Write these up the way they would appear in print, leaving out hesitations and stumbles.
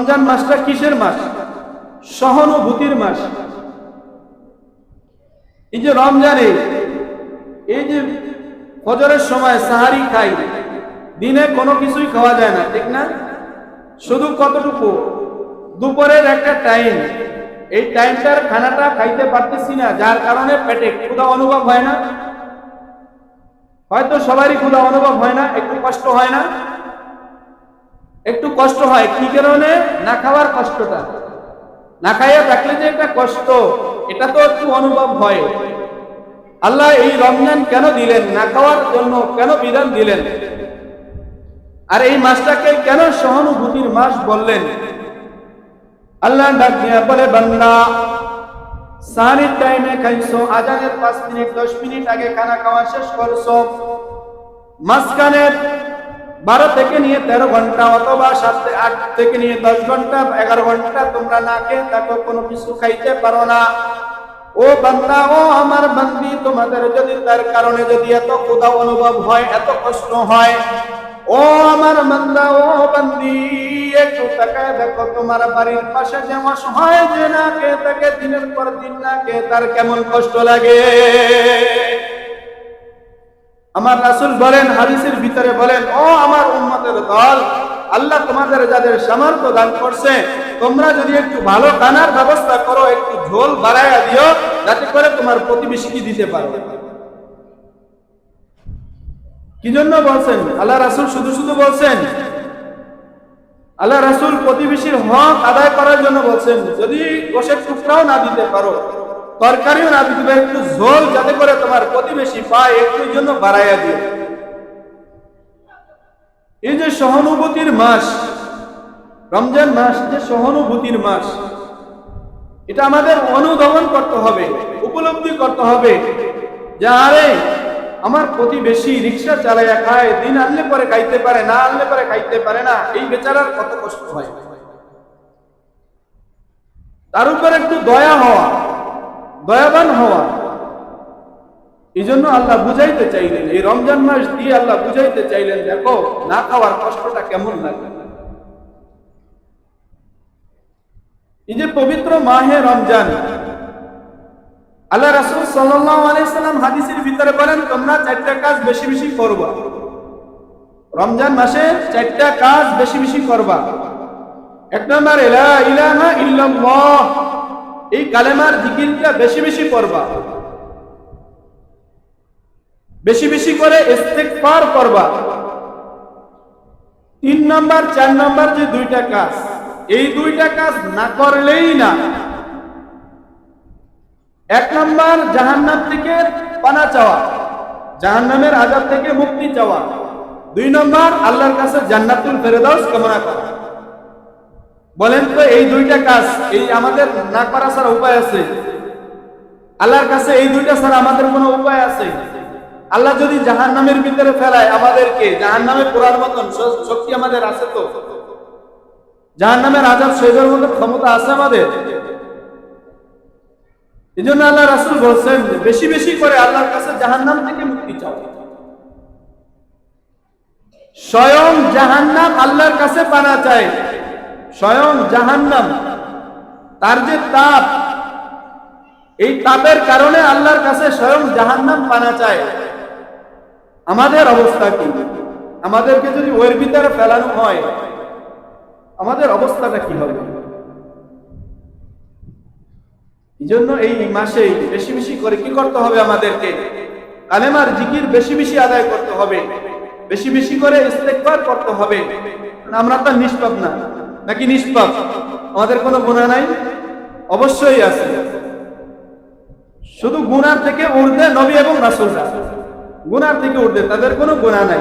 রমজান মাসটা কিসের মাস? সহানুভূতির মাস। এই যে রমজানে এই যে ফজরের সময় সাহারি খাই, দিনে কোনো কিছুই খাওয়া যায় না, ঠিক না? শুধু কতটুকু দুপুরের একটা টাইম, এই টাইমটার খানাটা খাইতে পারতেছি না, যার কারণে পেটে ক্ষুধা অনুভব হয় না। হয়তো সবারই ক্ষুধা অনুভব হয় না, একটু কষ্ট হয় না? একটু কষ্ট হয়। কি কারণে? না খাওয়ার কষ্টটা। না খাইয়া থাকলে যে একটা কষ্ট, এটা তো একটু অনুভব হয়। আল্লাহ এই রমজান কেন দিলেন? না খাওয়ার জন্য কেন বিধান দিলেন? আর এই মাসটাকে কেন সহানুভূতির মাস বললেন? আল্লাহ ডাক দিয়া বলে, বান্দা সাহারির টাইমে খাইছো, আজানের 5 মিনিট 10 মিনিট আগে খানা খাওয়া শেষ করছো, মাঝখানে 12 থেকে নিয়ে 13 ঘন্টা অথবা 8 থেকে নিয়ে 10 ঘন্টা 11 ঘন্টা তোমরা না খেয়ে থাকো, কোনো কিছু খাইতে পারো না। ও বান্দা, ও আমার বান্দি, তোমাদের যদি তার কারণে যদি এত ক্ষুধা অনুভব হয়, এত কষ্ট হয়, ও আমার বান্দা, ও বান্দি, একটু তাকায় দেখো তোমার বাড়ির পাশে যে অসহায় যে না খেয়ে থাকে, দিনের পর দিন না খেয়ে, তার কেমন কষ্ট লাগে। আমার রাসূল বলেন, হাদিসের ভিতরে বলেন, ও আমার উম্মতের দল, আল্লাহ তোমাদের যাদের সামর্থ্য দান করছে, তোমরা যদি একটু ভালো খানার ব্যবস্থা করো, একটু ঝোল বাড়াইয়া দিও, যাতে করে তোমার প্রতিবেশীকে দিতে পারো। কি জন্য বলছেন? আল্লাহ রাসূল শুধু শুধু বলছেন? আল্লাহ রাসূল প্রতিবেশীর হক আদায় করার জন্য বলছেন। যদি গোশের টুকরাও না দিতে পারো, তরকারিও না দিতে পারো, একটু ঝোল যাতে করে তোমার প্রতিবেশী পায়, একটুর জন্য বাড়াইয়া দিও। এই যে সহানুভূতির মাস, রমজান মাস যে সহানুভূতির মাস, এটা আমাদের অনুধাবন করতে হবে, উপলব্ধি করতে হবে যে আরে আমার প্রতিবেশী রিক্সা চালাইয়া খায়, দিন আনলে পরে খাইতে পারে না, আনলে পরে খাইতে পারে না, এই বেচারার কত কষ্ট হয়। তার উপর একটু দয়া হওয়া, দয়াবান হওয়া। এই জন্য আল্লাহ বুঝাইতে চাইলেন, এই রমজান মাস দিয়ে আল্লাহ বুঝাইতে চাইলেন, দেখো না খাওয়ার কষ্টটা কেমন লাগে। এই যে পবিত্র মাহে রমজান, আল্লাহ রাসূল সাল্লাল্লাহু আলাইহি সাল্লাম হাদিসের ভিতরে বলেন, তোমরা 4টা কাজ বেশি বেশি করবা। রমজান মাসে 4টা কাজ বেশি বেশি করবা। 1 নম্বর, লা ইলাহা ইল্লাল্লাহ, এই কালেমার জিকিরটা বেশি বেশি করবা। বেশি বেশি করে ইস্তিগফার করবা। 3 নম্বর 4 নম্বর যে 2টা কাজ, এই 2টা কাজ না করলেই না। 1 নম্বর জাহান্নাম থেকে পানা চাওয়া, জাহান্নামের আযাব থেকে মুক্তি চাওয়া। 2 নম্বর আল্লাহর কাছে জান্নাতুল ফেরদাউস কামনা করা। বলেন তো এই 2টা কাজ এই আমাদের না করা ছাড়া উপায় আছে? আল্লাহর কাছে এই 2টা ছাড়া আমাদের কোনো উপায় আছে? আল্লাহ যদি জাহান্নামের ভিতরে ফেলায় আমাদেরকে, জাহান্নামে পোড়ার মতন শক্তি আমাদের আছে? তো জাহান্নামের আযাব সহ্যের মতো ক্ষমতা আছে আমাদের? এই জন্য আল্লাহ রাসূল বলছেন, বেশি বেশি করে আল্লাহর কাছে জাহান্নাম থেকে মুক্তি চাও। স্বয়ং জাহান্নাম আল্লাহর কাছে পানা চায়। স্বয়ং জাহান্নাম, তার যে তাপ, এই তাপের কারণে আল্লাহর কাছে স্বয়ং জাহান্নাম পানা চায়। আমাদের অবস্থা কি? আমাদেরকে যদি ওর ভিতরে ফেলানো হয়, আমাদের অবস্থাটা কি হবে? এই জন্য এই মাসে বেশি বেশি করে কি করতে হবে? আমাদেরকে কালেমার জিকির বেশি বেশি আদায় করতে হবে, বেশি বেশি করে ইস্তেগফার করতে হবে। আমরা তো নিষ্পাপ না, নাকি নিষ্পাপ? আমাদের কোনো গুনাহ নাই? অবশ্যই আছে। শুধু গুনার থেকে ঊর্ধ্বে নবী এবং রাসূলরা, গুনার থেকে ঊর্ধ্বে, তাদের কোনো গুনাহ নাই।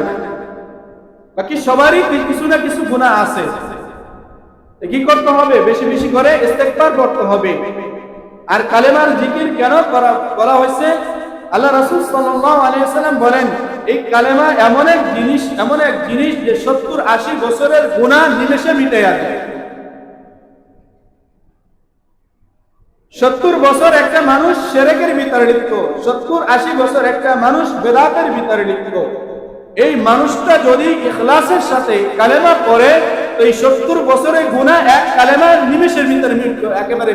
বাকি সবারই কিছু না কিছু গুনাহ আছে। কি করতে হবে? বেশি বেশি করে ইস্তেগফার করতে হবে। আর কালেমার জিকির কেন করা হয়েছে? আল্লাহ রাসূল সাল্লাল্লাহু আলাইহি ওয়াসাল্লাম বলেন, এই কালেমা এমন এক জিনিস যে 70-80 বছরের গুনাহ নিমেষে মিটাইয়া দেয়। 70 বছর একটা মানুষ শিরকের ভিতরে লিপ্ত, 70-80 বছর একটা মানুষ বেদাতের ভিতরে লিপ্ত, এই মানুষটা যদি ইখলাসের সাথে কালেমা পড়ে, তো এই 70 বছরের গুনাহ এক কালেমার নিমেষের ভিতরে একেবারে